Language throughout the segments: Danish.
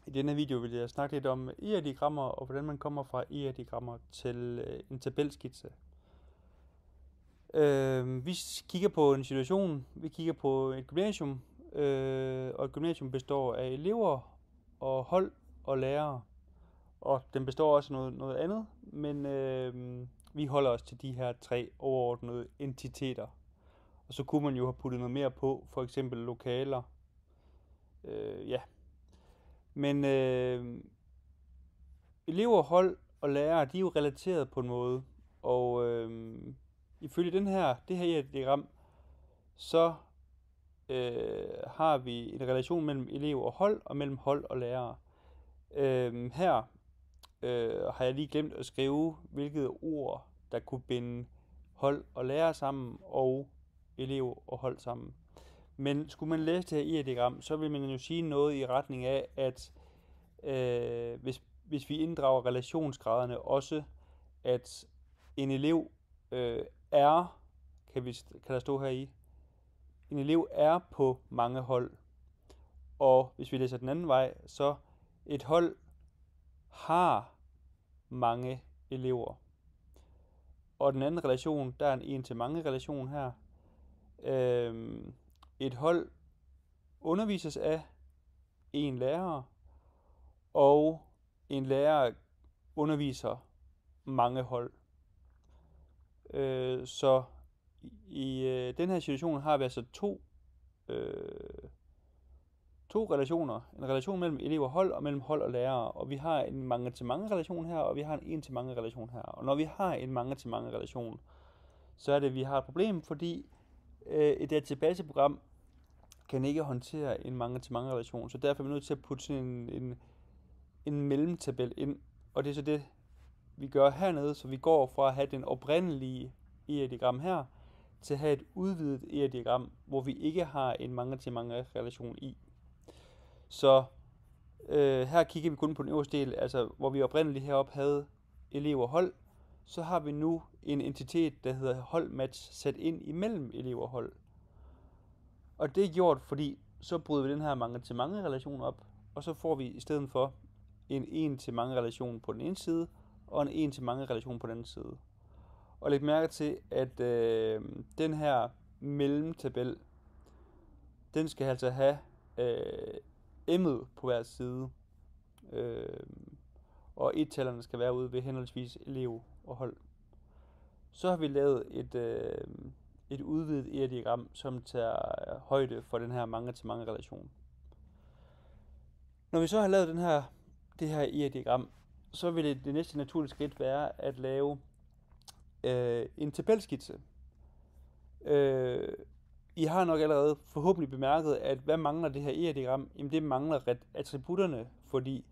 I denne video vil jeg snakke lidt om ER-diagrammer og hvordan man kommer fra ER-diagrammer til en tabelskitse. Vi kigger på en situation, vi kigger på et gymnasium, og et gymnasium består af elever og hold og lærere. Og den består også af noget andet, men vi holder os til de her tre overordnede entiteter. Og så kunne man jo have puttet noget mere på, for eksempel lokaler. Ja. Men elever, hold og lærere, de er jo relateret på en måde. Og ifølge det her diagram, så har vi en relation mellem elev og hold, og mellem hold og lærere. Her har jeg lige glemt at skrive, hvilket ord, der kunne binde hold og lærer sammen, og elev og hold sammen. Men skulle man læse det her diagram, så vil man jo sige noget i retning af, at hvis vi inddrager relationsgraderne også, at en elev er, kan der stå her i, en elev er på mange hold. Og hvis vi læser den anden vej, så et hold har mange elever. Og den anden relation, der er en en til mange relation her. Et hold undervises af en lærer, og en lærer underviser mange hold. Så i den her situation har vi altså to relationer. En relation mellem elev og hold, og mellem hold og lærere. Og vi har en mange-til-mange relation her, og vi har en en-til-mange relation her. Og når vi har en mange-til-mange relation, så er det, at vi har et problem, fordi et databaseprogram kan ikke håndtere en mange-til-mange relation. Så derfor er vi nødt til at putte sådan en mellemtabel ind. Og det er så det, vi gør hernede, så vi går fra at have den oprindelige ER-diagram her, til at have et udvidet ER-diagram, hvor vi ikke har en mange-til-mange relation i. Så her kigger vi kun på den øverste del, altså hvor vi oprindeligt heroppe havde elev og hold, så har vi nu en entitet, der hedder holdmatch, sat ind imellem elev og hold. Og det er gjort, fordi så bryder vi den her mange-til-mange relation op, og så får vi i stedet for en en-til-mange relation på den ene side, og en en-til-mange relation på den anden side. Og læg mærke til, at den her mellemtabel, den skal altså have m'et på hver side. Og et-tallerne skal være ude ved henholdsvis elev og hold. Så har vi lavet et udvidet ER-diagram, som tager højde for den her mange-til-mange relation. Når vi så har lavet det her ER-diagram, så vil det næste naturlige skridt være at lave en tabelskitse. I har nok allerede forhåbentlig bemærket, at hvad mangler det her ER-diagram? Jamen det mangler attributterne, fordi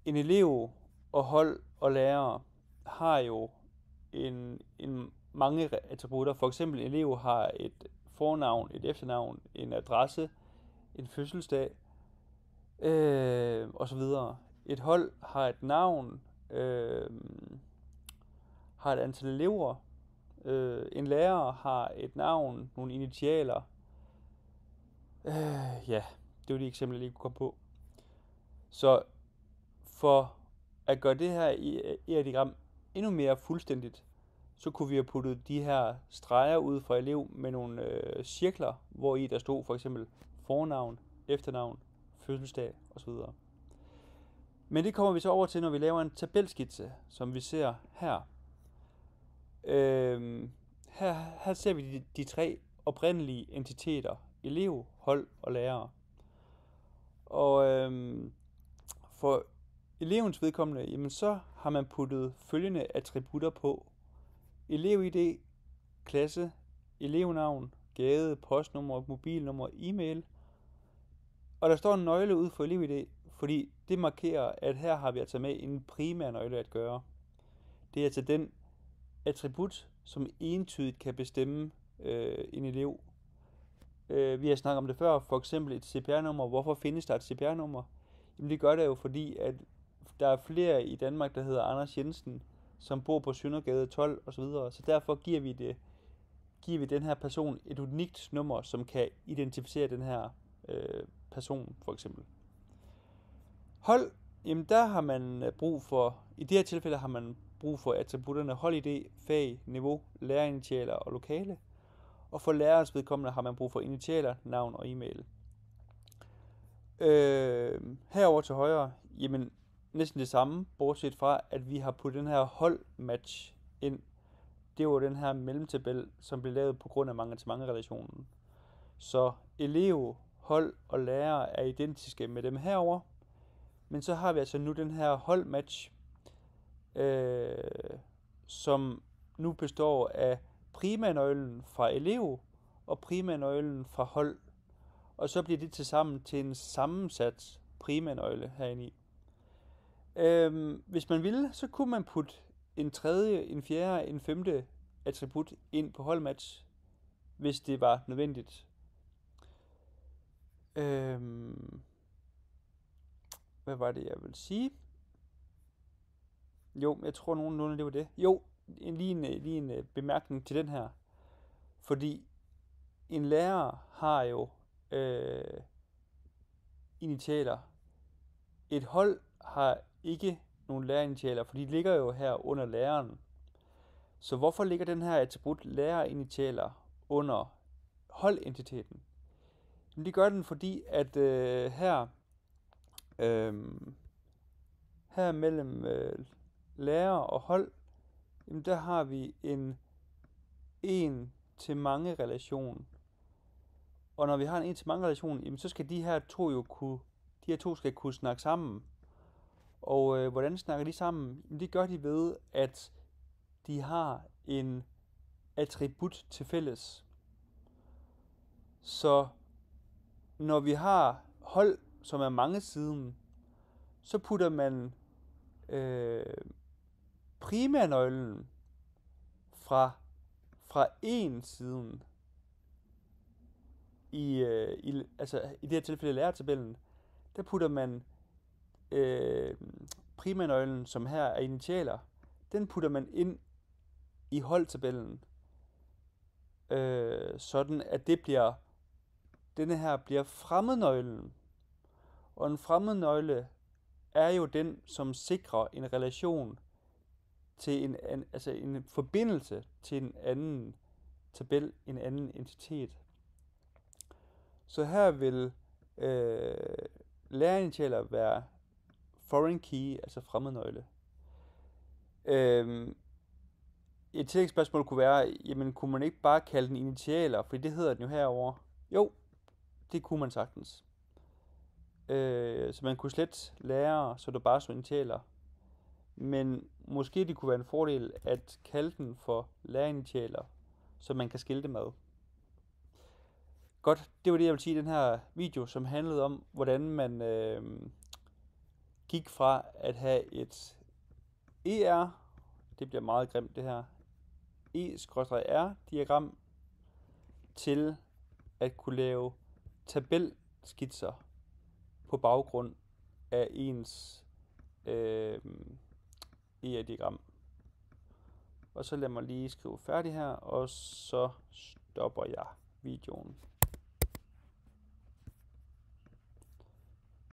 en elev og hold og lærer har jo en mange attributter. For eksempel en elev har et fornavn, et efternavn, en adresse, en fødselsdag, og så videre. Et hold har et navn, har et antal elever. En lærer har et navn, nogle initialer. Ja, det var de eksempler, jeg lige kunne komme på. Så for at gøre det her ER-diagram endnu mere fuldstændigt, så kunne vi have puttet de her streger ud fra elev med nogle cirkler, hvor i der stod for eksempel fornavn, efternavn, fødselsdag osv. Men det kommer vi så over til, når vi laver en tabelskitse, som vi ser her. Her ser vi de tre oprindelige entiteter, elev, hold og lærer. Og for elevens vedkommende, jamen så har man puttet følgende attributter på: elev-ID, klasse, elevnavn, gade, postnummer, mobilnummer, e-mail. Og der står en nøgle ud for elev-ID, fordi det markerer, at her har vi altså med en primær nøgle at gøre. Det er altså den attribut, som entydigt kan bestemme en elev. Vi har snakket om det før, for eksempel et CPR-nummer. Hvorfor findes der et CPR-nummer? Jamen det gør det jo, fordi at der er flere i Danmark, der hedder Anders Jensen, som bor på Søndergade 12 osv. Så derfor giver vi den her person et unikt nummer, som kan identificere den her person, for eksempel. Hold, jamen der har man brug for, i det her tilfælde har man brug for attributterne hold-id, fag, niveau, lærerinitialer og lokale. Og for lærerens vedkommende har man brug for initialer, navn og e-mail. Herover til højre, jamen næsten det samme, bortset fra, at vi har puttet den her hold-match ind. Det var den her mellemtabel, som blev lavet på grund af mange-til-mange-relationen. Så elev, hold og lærer er identiske med dem herover. Men så har vi altså nu den her hold-match, som nu består af primærnøglen fra elev og primærnøglen fra hold. Og så bliver det til sammen til en sammensat primærnøgle herinde i. Hvis man ville, så kunne man putte en tredje, en fjerde, en femte attribut ind på holdmatch, hvis det var nødvendigt. Hvad var det, jeg ville sige? Jo, jeg tror nogenlunde, det var det. Jo, lige en bemærkning til den her. Fordi en lærer har jo initialer. Et hold har ikke nogen lærerinitialer, for de ligger jo her under læreren. Så hvorfor ligger den her attribut lærerinitialer under holdentiteten? Det gør den, fordi at her mellem lærer og hold, jamen der har vi en til mange relation. Og når vi har en til mange relation, jamen så skal de her to skal kunne snakke sammen. Og hvordan snakker de sammen? Jamen det gør de ved, at de har en attribut til fælles. Så når vi har hold, som er mange siden, så putter man primærnøglen fra en siden altså i det her tilfælde lærertabellen, der putter man primærnøglen, som her er initialer, den putter man ind i holdtabellen, sådan at denne her bliver fremmednøglen. Og en fremmednøgle er jo den, som sikrer en relation til en forbindelse til en anden tabel, en anden entitet. Så her vil lærerinitialer være foreign key, altså fremmednøgle. Et tillægsspørgsmål kunne være, jamen kunne man ikke bare kalde den initialer, for det hedder den jo herover. Jo, det kunne man sagtens. Så man kunne slet lære, så det bare så initialer. Men måske det kunne være en fordel at kalde den for lærerinitialer, så man kan skille dem ad. Godt, det var det, jeg ville sige i den her video, som handlede om, hvordan man gik fra at have et ER, det bliver meget grimt det her, E-R-diagram, til at kunne lave tabelskitser på baggrund af ens ER-diagram. Og så lad mig lige skrive færdig her, og så stopper jeg videoen.